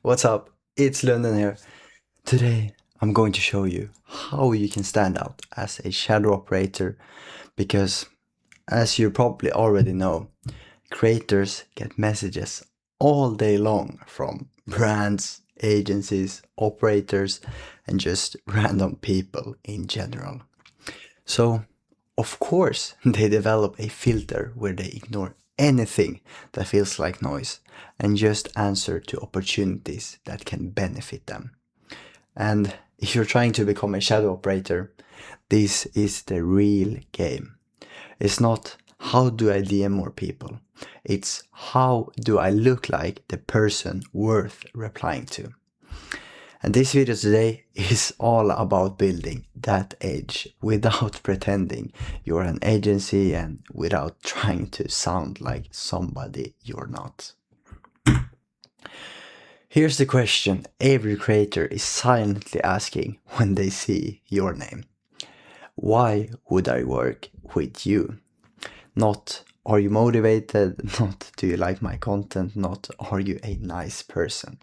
What's up? It's London here. Today I'm going to show you how you can stand out as a shadow operator because, as you probably already know, creators get messages all day long from brands, agencies, operators, and just random people in general. So, of course, they develop a filter where they ignore anything that feels like noise and just answer to opportunities that can benefit them. And if you're trying to become a shadow operator, this is the real game. It's not how do I DM more people, it's how do I look like the person worth replying to. And this video today is all about building that edge without pretending you're an agency and without trying to sound like somebody you're not. Here's the question every creator is silently asking when they see your name. Why would I work with you? Not are you motivated, not do you like my content, not are you a nice person.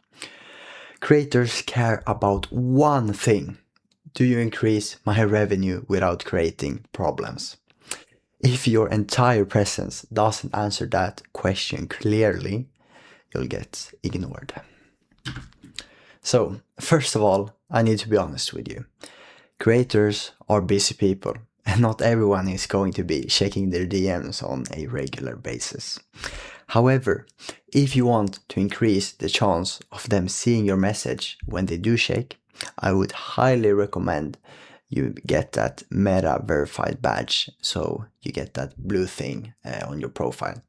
Creators care about one thing. Do you increase my revenue without creating problems? If your entire presence doesn't answer that question clearly, you'll get ignored. So, first of all, I need to be honest with you. Creators are busy people, and not everyone is going to be checking their DMs on a regular basis. However, if you want to increase the chance of them seeing your message when they do check, I would highly recommend you get that Meta verified badge, so you get that blue thing on your profile,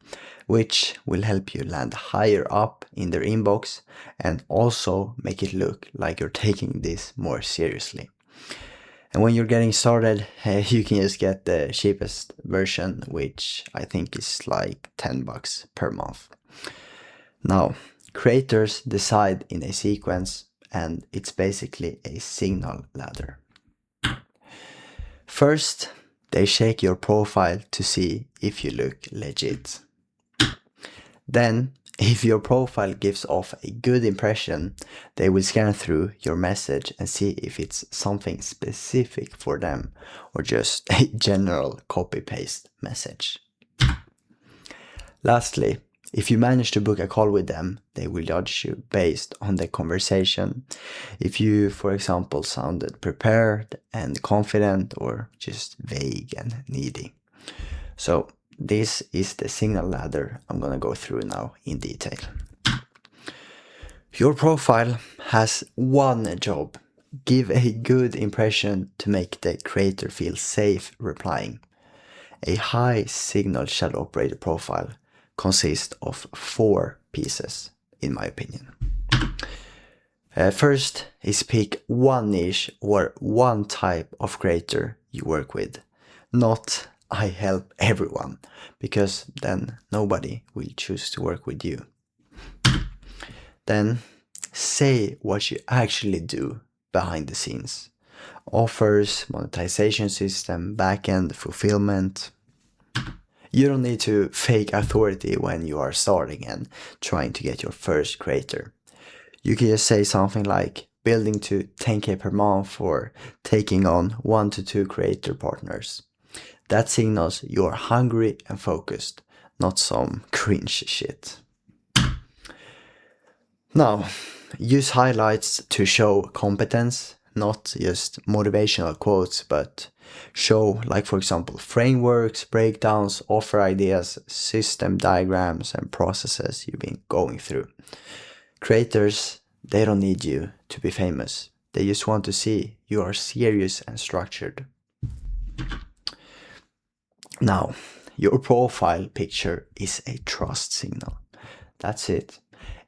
which will help you land higher up in their inbox and also make it look like you're taking this more seriously. And when you're getting started, you can just get the cheapest version, which I think is like $10 per month. Now, creators decide in a sequence, and it's basically a signal ladder. First, they check your profile to see if you look legit. Then, if your profile gives off a good impression, they will scan through your message and see if it's something specific for them or just a general copy-paste message. Lastly, if you manage to book a call with them, they will judge you based on the conversation. If you, for example, sounded prepared and confident or just vague and needy. So, this is the signal ladder I'm gonna go through now in detail. Your profile has one job. Give a good impression to make the creator feel safe replying. A high signal shadow operator profile consists of 4 pieces, in my opinion. First is pick one niche or one type of creator you work with, not I help everyone, because then nobody will choose to work with you. Then say what you actually do behind the scenes. Offers, monetization system, backend, fulfillment. You don't need to fake authority when you are starting and trying to get your first creator. You can just say something like building to 10k per month or taking on 1 to 2 creator partners. That signals you're hungry and focused, not some cringe shit. Now, use highlights to show competence, not just motivational quotes, but show, like for example, frameworks, breakdowns, offer ideas, system diagrams, and processes you've been going through. Creators, they don't need you to be famous. They just want to see you are serious and structured. Now, your profile picture is a trust signal. That's it.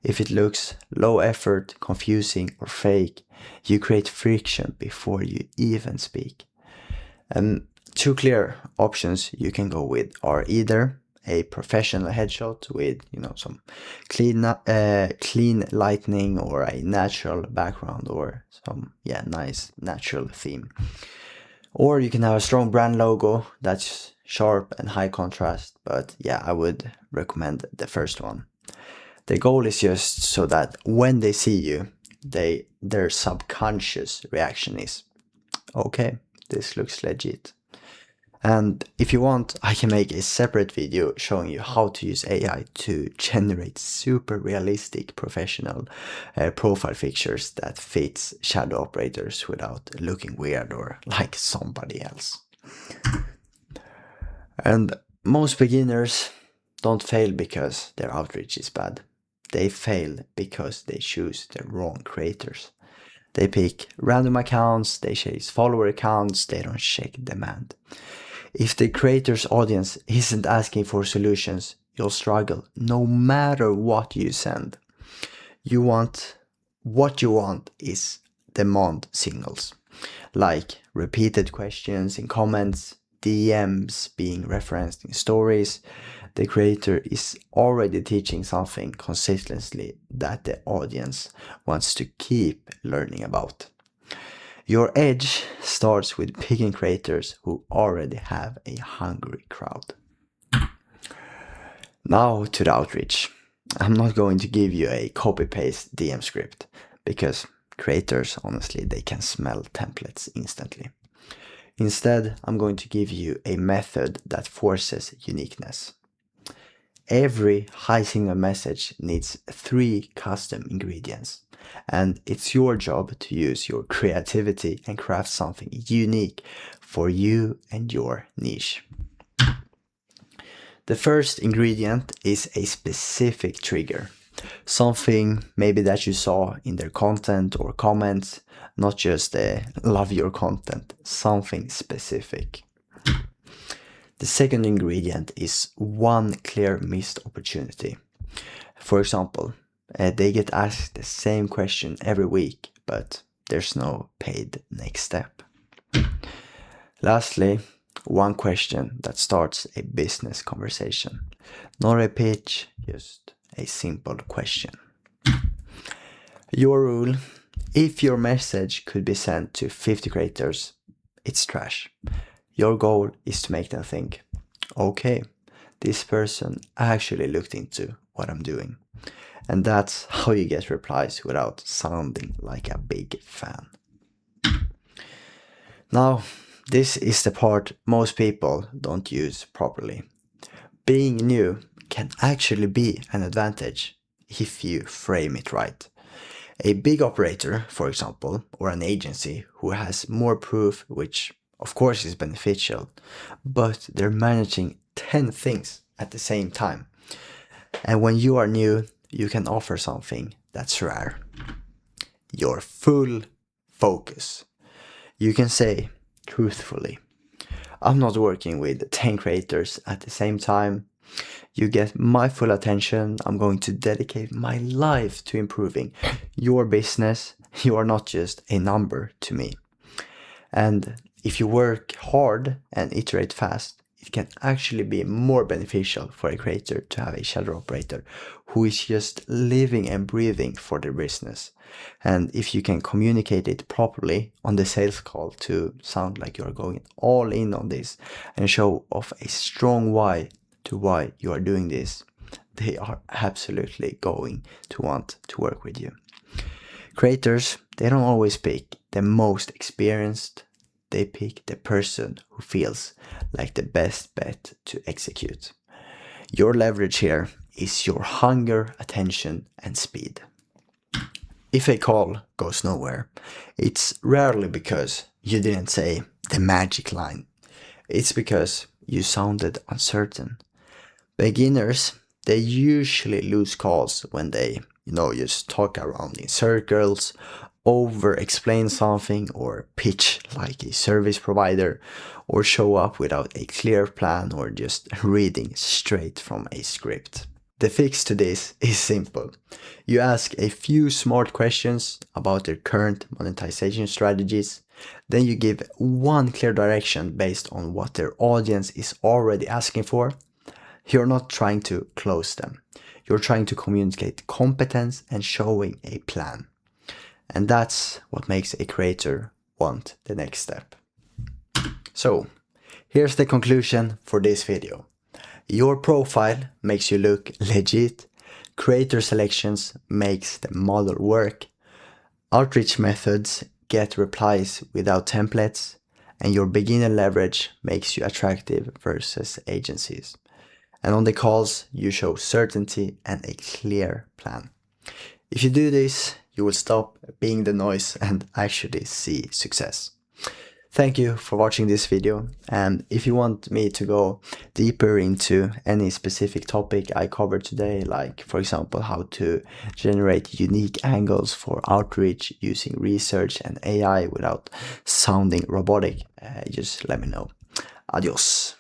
If it looks low effort, confusing, or fake, you create friction before you even speak. And 2 clear options you can go with are either a professional headshot with some clean lighting or a natural background or some nice natural theme. Or you can have a strong brand logo that's sharp and high contrast, but I would recommend the first one. The goal is just so that when they see you, their subconscious reaction is, okay, this looks legit. And if you want, I can make a separate video showing you how to use AI to generate super realistic professional profile pictures that fits shadow operators without looking weird or like somebody else. And most beginners don't fail because their outreach is bad. They fail because they choose the wrong creators. They pick random accounts, they chase follower accounts, they don't check demand. If the creator's audience isn't asking for solutions, you'll struggle no matter what you send. What you want is demand signals, like repeated questions in comments, DMs being referenced in stories. The creator is already teaching something consistently that the audience wants to keep learning about. Your edge starts with picking creators who already have a hungry crowd. Now to the outreach. I'm not going to give you a copy-paste DM script because creators, honestly, they can smell templates instantly. Instead, I'm going to give you a method that forces uniqueness. Every high signal message needs 3 custom ingredients, and it's your job to use your creativity and craft something unique for you and your niche. The first ingredient is a specific trigger, something maybe that you saw in their content or comments, not just love your content, something specific. The second ingredient is one clear missed opportunity. For example, they get asked the same question every week, but there's no paid next step. Lastly, one question that starts a business conversation. Not a pitch, just a simple question. Your rule: if your message could be sent to 50 creators, it's trash. Your goal is to make them think, okay, this person actually looked into what I'm doing. And that's how you get replies without sounding like a big fan. Now, this is the part most people don't use properly. Being new can actually be an advantage if you frame it right. A big operator, for example, or an agency who has more proof, which of course is beneficial, but they're managing 10 things at the same time. And when you are new, you can offer something that's rare. Your full focus. You can say truthfully, I'm not working with 10 creators at the same time. You get my full attention. I'm going to dedicate my life to improving your business. You are not just a number to me. And if you work hard and iterate fast, it can actually be more beneficial for a creator to have a shadow operator who is just living and breathing for their business. And if you can communicate it properly on the sales call to sound like you're going all in on this and show off a strong why to why you are doing this, they are absolutely going to want to work with you. Creators, they don't always pick the most experienced. They pick the person who feels like the best bet to execute. Your leverage here is your hunger, attention, and speed. If a call goes nowhere, it's rarely because you didn't say the magic line. It's because you sounded uncertain. Beginners, they usually lose calls when they, just talk around in circles, over-explain something, or pitch like a service provider, or show up without a clear plan, or just reading straight from a script. The fix to this is simple. You ask a few smart questions about their current monetization strategies, then you give one clear direction based on what their audience is already asking for. You're not trying to close them. You're trying to communicate competence and showing a plan. And that's what makes a creator want the next step. So, here's the conclusion for this video. Your profile makes you look legit. Creator selections makes the model work. Outreach methods get replies without templates, and your beginner leverage makes you attractive versus agencies. And on the calls, you show certainty and a clear plan. If you do this, you will stop being the noise and actually see success. Thank you for watching this video, and if you want me to go deeper into any specific topic I covered today, like for example how to generate unique angles for outreach using research and AI without sounding robotic, just let me know. Adios.